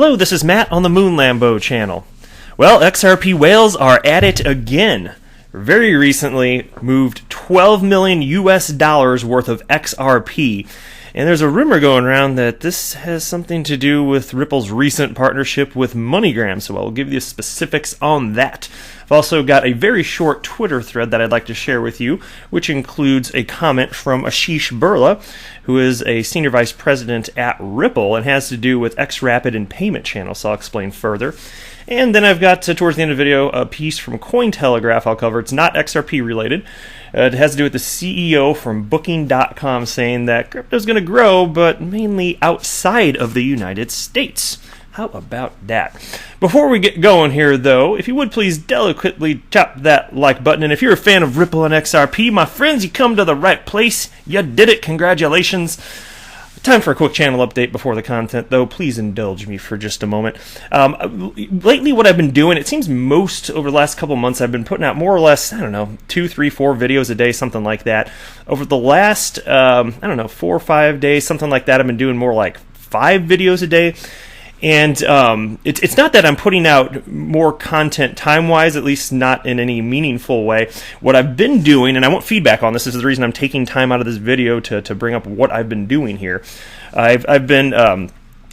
Hello, this is Matt on the Moon Lambo channel. Well, XRP whales are at it again. Very recently moved $12 million worth of XRP. And there's a rumor going around that this has something to do with Ripple's recent partnership with MoneyGram, so I'll give you specifics on that. I've also got a very short Twitter thread that I'd like to share with you, which includes a comment from Ashish Burla, who is a senior vice president at Ripple and has to do with XRapid and payment channels, so I'll explain further. And then I've got, towards the end of the video, a piece from Cointelegraph I'll cover. It's not XRP related. It has to do with the CEO from Booking.com saying that crypto's going to grow, but mainly outside of the United States. How about that? Before we get going here, though, if you would please delicately tap that like button. And if you're a fan of Ripple and XRP, my friends, you come to the right place. You did it. Congratulations. Time for a quick channel update before the content, though. Please indulge me for just a moment. Lately, what I've been doing, it seems most over the last couple months, I've been putting out more or less, 2, 3, 4 videos a day, something like that. Over the last, 4 or 5 days, something like that, I've been doing more like 5 videos a day. And it's not that I'm putting out more content time-wise, at least not in any meaningful way. What I've been doing, and I want feedback on this, this is the reason I'm taking time out of this video to bring up what I've been doing here. I've been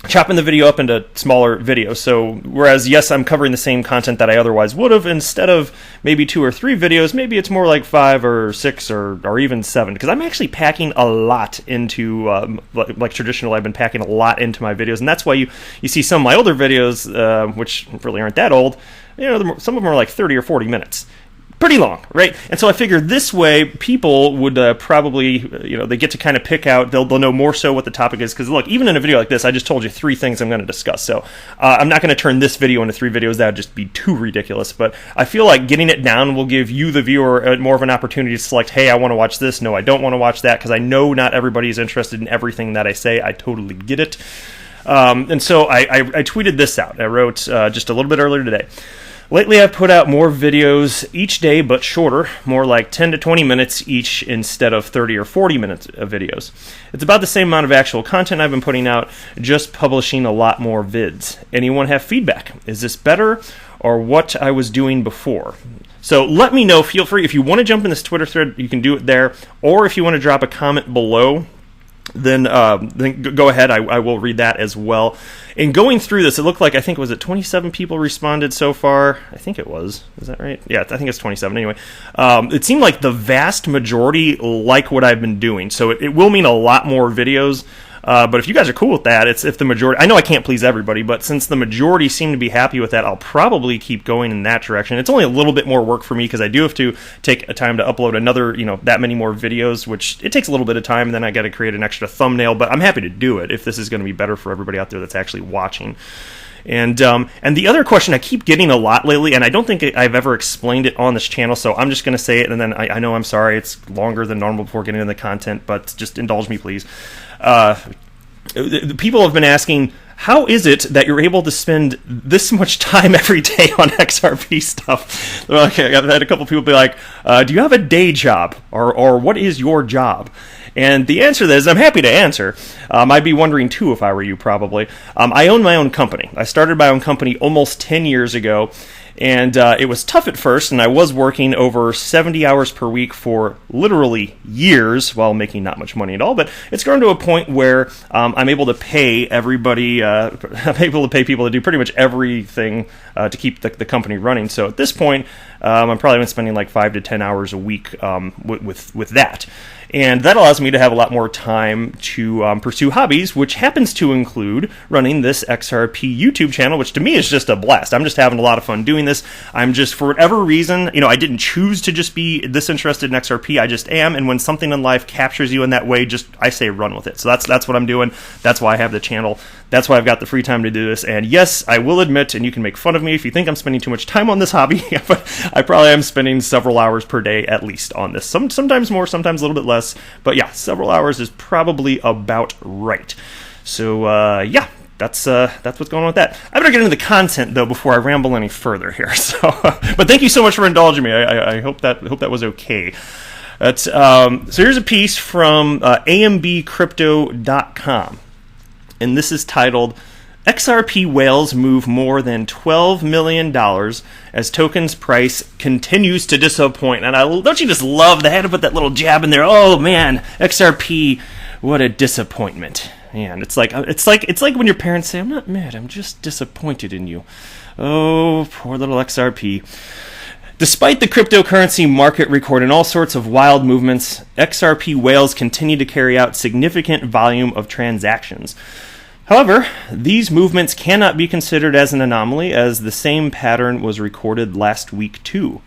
chopping the video up into smaller videos. So whereas, yes, I'm covering the same content that I otherwise would have, instead of maybe 2 or 3 videos, maybe it's more like 5 or 6 or even 7, because I'm actually packing a lot into, like traditional, I've been packing a lot into my videos, and that's why you see some of my older videos, which really aren't that old, some of them are like 30 or 40 minutes. Pretty long, right? And so I figured this way people would probably, they get to kind of pick out, they'll know more so what the topic is, because look, even in a video like this, I just told you 3 things I'm going to discuss, so I'm not going to turn this video into 3 videos. That would just be too ridiculous, but I feel like getting it down will give you, the viewer, more of an opportunity to select, hey, I want to watch this, no, I don't want to watch that, because I know not everybody is interested in everything that I say. I totally get it. And so I tweeted this out. I wrote just a little bit earlier today. Lately, I've put out more videos each day, but shorter, more like 10 to 20 minutes each instead of 30 or 40 minutes of videos. It's about the same amount of actual content I've been putting out, just publishing a lot more vids. Anyone have feedback? Is this better or what I was doing before? So let me know, feel free. If you want to jump in this Twitter thread, you can do it there. Or if you want to drop a comment below, then go ahead. I will read that as well. In going through this, it looked like, I think, was it 27 people responded so far? I think it was. Is that right? Yeah, I think it's 27 anyway. It seemed like the vast majority like what I've been doing, so it will mean a lot more videos. But if you guys are cool with that, if the majority, I know I can't please everybody, but since the majority seem to be happy with that, I'll probably keep going in that direction. It's only a little bit more work for me because I do have to take a time to upload another, that many more videos, which it takes a little bit of time, and then I got to create an extra thumbnail, but I'm happy to do it if this is going to be better for everybody out there that's actually watching. And the other question I keep getting a lot lately, and I don't think I've ever explained it on this channel, so I'm just going to say it, and then I know I'm sorry, it's longer than normal before getting into the content, but just indulge me, please. People have been asking, how is it that you're able to spend this much time every day on XRP stuff? Okay, I've had a couple people be like, do you have a day job? Or what is your job? And the answer to that is, I'm happy to answer. I'd be wondering, too, if I were you, probably. I own my own company. I started my own company almost 10 years ago. And it was tough at first, and I was working over 70 hours per week for literally years while making not much money at all. But it's grown to a point where I'm able to pay everybody, I'm able to pay people to do pretty much everything to keep the company running. So at this point, I'm probably been spending like 5 to 10 hours a week with that. And that allows me to have a lot more time to pursue hobbies, which happens to include running this XRP YouTube channel, which to me is just a blast. I'm just having a lot of fun doing this. I'm just, for whatever reason, I didn't choose to just be this interested in XRP. I just am. And when something in life captures you in that way, I say run with it. So that's what I'm doing. That's why I have the channel. That's why I've got the free time to do this. And yes, I will admit, and you can make fun of me if you think I'm spending too much time on this hobby, but I probably am spending several hours per day at least on this. Sometimes more, sometimes a little bit less. But yeah, several hours is probably about right. So yeah, that's what's going on with that. I better get into the content though before I ramble any further here. So, but thank you so much for indulging me. I hope that was okay. So here's a piece from ambcrypto.com, and this is titled XRP whales move more than $12 million as tokens price continues to disappoint. And don't you just love that? I had to put that little jab in there. Oh man, XRP, what a disappointment. Man, it's like when your parents say, "I'm not mad, I'm just disappointed in you." Oh, poor little XRP. Despite the cryptocurrency market recording all sorts of wild movements, XRP whales continue to carry out significant volume of transactions. However, these movements cannot be considered as an anomaly, as the same pattern was recorded last week too.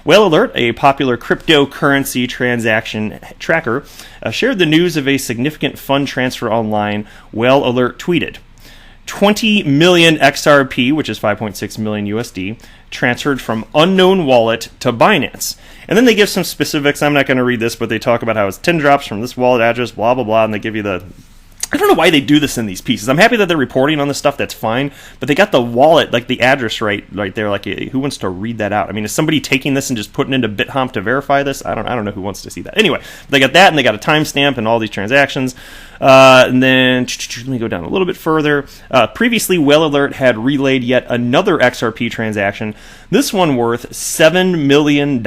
Whale Alert, a popular cryptocurrency transaction tracker, shared the news of a significant fund transfer online. Whale Alert tweeted, 20 million XRP, which is 5.6 million USD, transferred from unknown wallet to Binance. And then they give some specifics. I'm not going to read this, but they talk about how it's 10 drops from this wallet address, blah, blah, blah, and they give you the... I don't know why they do this in these pieces. I'm happy that they're reporting on this stuff, that's fine, but they got the wallet, like the address right there. Like, who wants to read that out? I mean, is somebody taking this and just putting it into BitHomp to verify this? I don't know who wants to see that. Anyway, they got that, and they got a timestamp and all these transactions. And then, let me go down a little bit further. Previously, Whale Alert had relayed yet another XRP transaction, this one worth $7 million.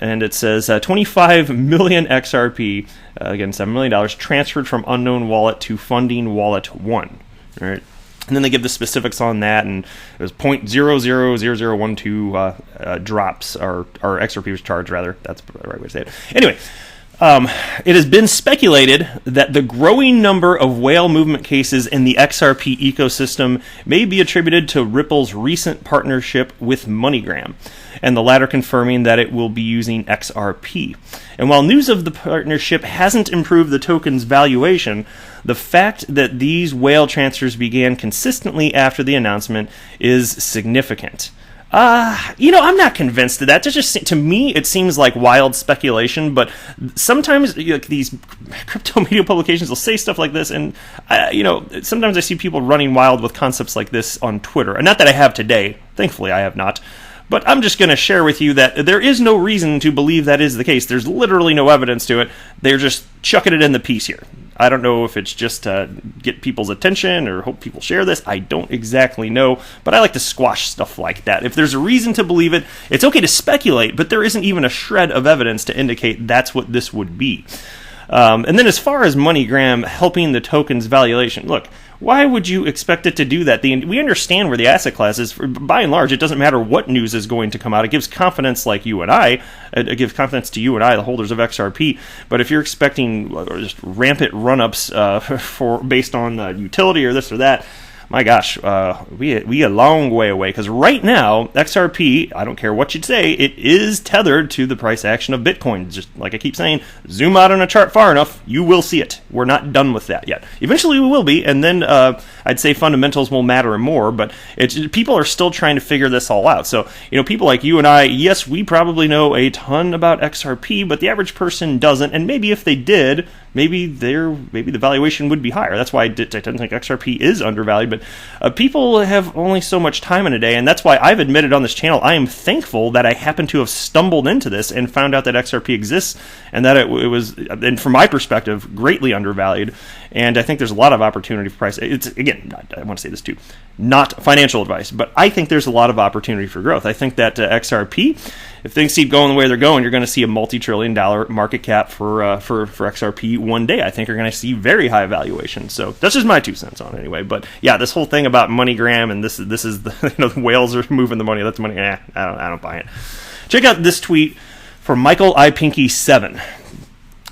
And it says 25 million XRP, again, $7 million, transferred from unknown wallet to funding wallet 1. All right. And then they give the specifics on that, and it was 0.000012 drops, or XRP was charged, rather. That's the right way to say it. Anyway, it has been speculated that the growing number of whale movement cases in the XRP ecosystem may be attributed to Ripple's recent partnership with MoneyGram, and the latter confirming that it will be using XRP. And while news of the partnership hasn't improved the token's valuation, the fact that these whale transfers began consistently after the announcement is significant. I'm not convinced of that. To me, it seems like wild speculation, but sometimes these crypto media publications will say stuff like this, and sometimes I see people running wild with concepts like this on Twitter. And not that I have today. Thankfully, I have not. But I'm just going to share with you that there is no reason to believe that is the case. There's literally no evidence to it. They're just chucking it in the piece here. I don't know if it's just to get people's attention or hope people share this. I don't exactly know, but I like to squash stuff like that. If there's a reason to believe it, it's okay to speculate, but there isn't even a shred of evidence to indicate that's what this would be. And then as far as MoneyGram helping the token's valuation, look, why would you expect it to do that? We understand where the asset class is. By and large, it doesn't matter what news is going to come out. It gives confidence like you and I. It gives confidence to you and I, the holders of XRP. But if you're expecting just rampant run-ups based on utility or this or that, my gosh, we a long way away, because right now, XRP, I don't care what you'd say, it is tethered to the price action of Bitcoin. Just like I keep saying, zoom out on a chart far enough, you will see it. We're not done with that yet. Eventually we will be, and then I'd say fundamentals will matter more, but people are still trying to figure this all out. So, people like you and I, yes, we probably know a ton about XRP, but the average person doesn't, and maybe if they did, maybe the valuation would be higher. That's why I don't think XRP is undervalued, but people have only so much time in a day, and that's why I've admitted on this channel I am thankful that I happen to have stumbled into this and found out that XRP exists, and that it was, and from my perspective, greatly undervalued. And I think there's a lot of opportunity for price. It's, again, I want to say this too, not financial advice, but I think there's a lot of opportunity for growth. I think that XRP, if things keep going the way they're going, you're going to see a multi-trillion-dollar market cap for XRP one day. I think you're going to see very high valuation. So that's just my 2 cents on it anyway. But yeah, this whole thing about MoneyGram and this is the, the whales are moving the money. That's money. I don't buy it. Check out this tweet from Michael I Pinky 7.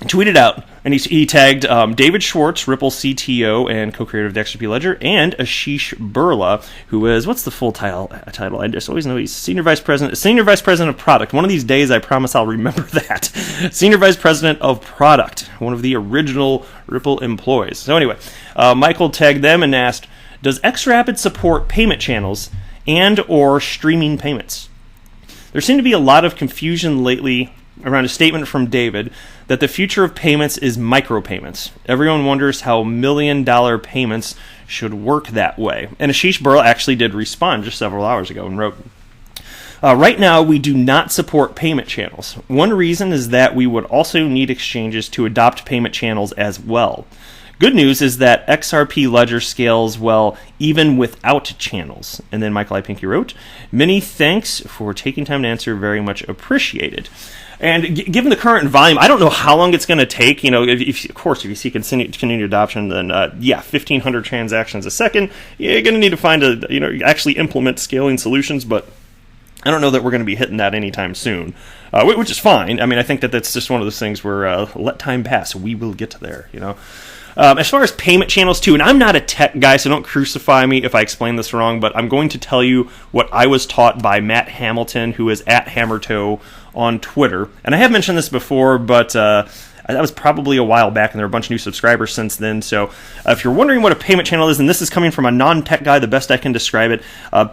Tweeted out, and he tagged David Schwartz, Ripple CTO and co-creator of the XRP Ledger, and Ashish Burla, who is, what's the full title? I just always know he's Senior Vice President of Product. One of these days, I promise I'll remember that. Senior Vice President of Product, one of the original Ripple employees. So anyway, Michael tagged them and asked, does XRapid support payment channels and or streaming payments? There seemed to be a lot of confusion lately around a statement from David that the future of payments is micropayments. Everyone wonders how million-dollar payments should work that way. And Ashish Burla actually did respond just several hours ago and wrote, right now, we do not support payment channels. One reason is that we would also need exchanges to adopt payment channels as well. Good news is that XRP Ledger scales well even without channels. And then Michael I. Pinky wrote, many thanks for taking time to answer, very much appreciated. And given the current volume, I don't know how long it's going to take. Of course, if you see continued adoption, then 1,500 transactions a second, you're going to need to find actually implement scaling solutions. But I don't know that we're going to be hitting that anytime soon, which is fine. I mean, I think that's just one of those things where let time pass. We will get there. As far as payment channels too, and I'm not a tech guy, so don't crucify me if I explain this wrong, but I'm going to tell you what I was taught by Matt Hamilton, who is at Hammertoe on Twitter. And I have mentioned this before, but that was probably a while back, and there are a bunch of new subscribers since then. So if you're wondering what a payment channel is, and this is coming from a non-tech guy, the best I can describe it,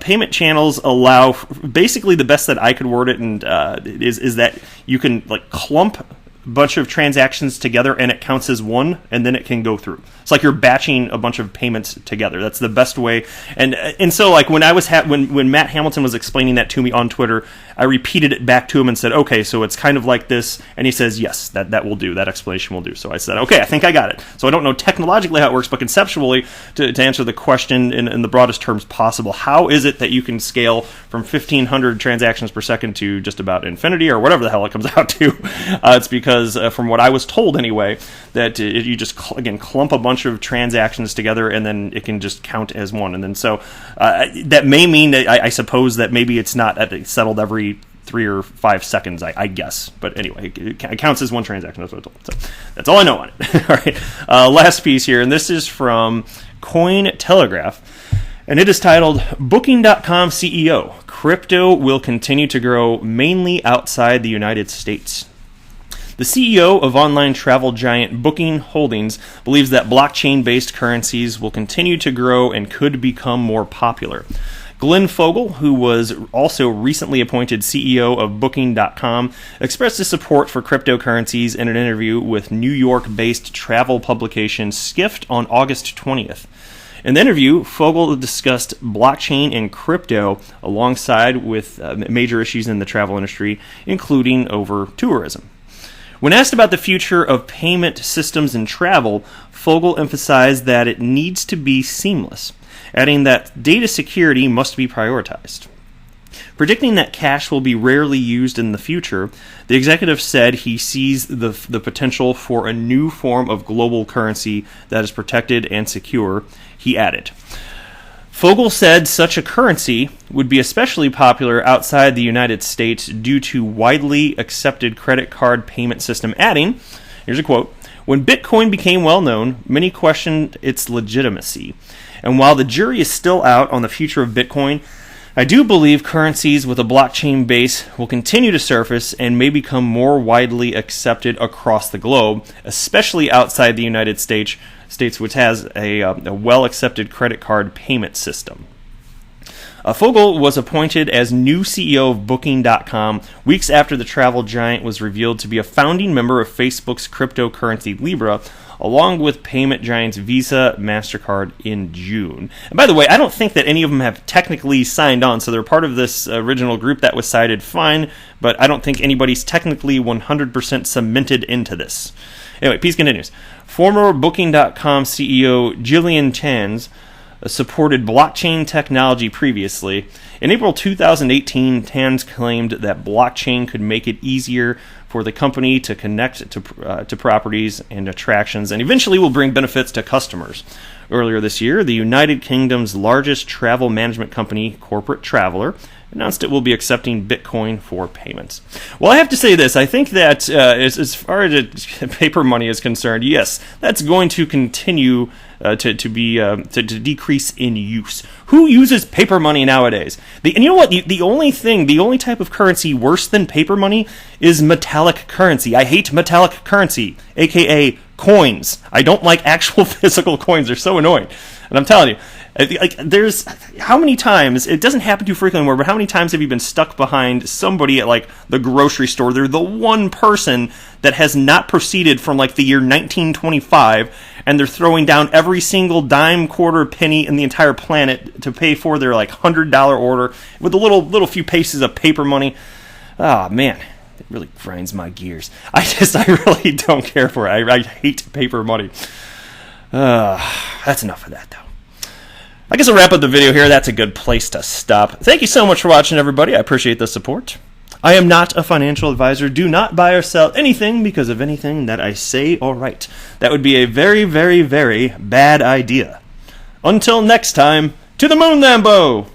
payment channels allow, basically the best that I could word it, and is that you can clump bunch of transactions together and it counts as one, and then it can go through. It's like you're batching a bunch of payments together. That's the best way. And so when I was when Matt Hamilton was explaining that to me on Twitter, I repeated it back to him and said, okay, so it's kind of like this. And he says, yes, that will do. That explanation will do. So I said, okay, I think I got it. So I don't know technologically how it works, but conceptually, to answer the question in the broadest terms possible, how is it that you can scale from 1,500 transactions per second to just about infinity or whatever the hell it comes out to? It's because from what I was told anyway, that you just clump a bunch of transactions together and then it can just count as one. And then so that may mean that I suppose that maybe it's not settled every 3 or 5 seconds, I guess. But anyway, it counts as one transaction. That's what I'm told. So that's all I know on it. All right. Last piece here, and this is from Cointelegraph. And it is titled, Booking.com CEO, Crypto Will Continue to Grow Mainly Outside the United States. The CEO of online travel giant Booking Holdings believes that blockchain-based currencies will continue to grow and could become more popular. Glenn Fogel, who was also recently appointed CEO of Booking.com, expressed his support for cryptocurrencies in an interview with New York-based travel publication Skift on August 20th. In the interview, Fogel discussed blockchain and crypto alongside with major issues in the travel industry, including over tourism. When asked about the future of payment systems in travel, Fogel emphasized that it needs to be seamless, adding that data security must be prioritized. Predicting that cash will be rarely used in the future, the executive said he sees the potential for a new form of global currency that is protected and secure, he added. Fogel said such a currency would be especially popular outside the United States due to widely accepted credit card payment system, adding, here's a quote, when Bitcoin became well known, many questioned its legitimacy. And while the jury is still out on the future of Bitcoin, I do believe currencies with a blockchain base will continue to surface and may become more widely accepted across the globe, especially outside the United States, which has a well-accepted credit card payment system. Fogel was appointed as new CEO of Booking.com weeks after the travel giant was revealed to be a founding member of Facebook's cryptocurrency Libra, along with payment giants Visa, MasterCard in June. And by the way, I don't think that any of them have technically signed on, so they're part of this original group that was cited, fine, but I don't think anybody's technically 100% cemented into this. Anyway, piece continues. Former Booking.com CEO Gillian Tanz supported blockchain technology previously. In April 2018, Tanz claimed that blockchain could make it easier for the company to connect to properties and attractions and eventually will bring benefits to customers. Earlier this year, the United Kingdom's largest travel management company, Corporate Traveller, announced it will be accepting Bitcoin for payments. Well, I have to say this. I think that as far as paper money is concerned, yes, that's going to continue to decrease in use. Who uses paper money nowadays? And you know what? The only type of currency worse than paper money is metallic currency. I hate metallic currency, aka coins. I don't like actual physical coins. They're so annoying. And I'm telling you, there's how many times, it doesn't happen too frequently anymore, but how many times have you been stuck behind somebody at the grocery store? They're the one person that has not proceeded from the year 1925, and they're throwing down every single dime, quarter, penny in the entire planet to pay for their $100 order with a little few pieces of paper money. Ah, man. It really grinds my gears. I really don't care for it. I hate paper money. That's enough of that, though. I guess I'll wrap up the video here. That's a good place to stop. Thank you so much for watching, everybody. I appreciate the support. I am not a financial advisor. Do not buy or sell anything because of anything that I say or write. That would be a very, very, very bad idea. Until next time, to the moon, Lambo!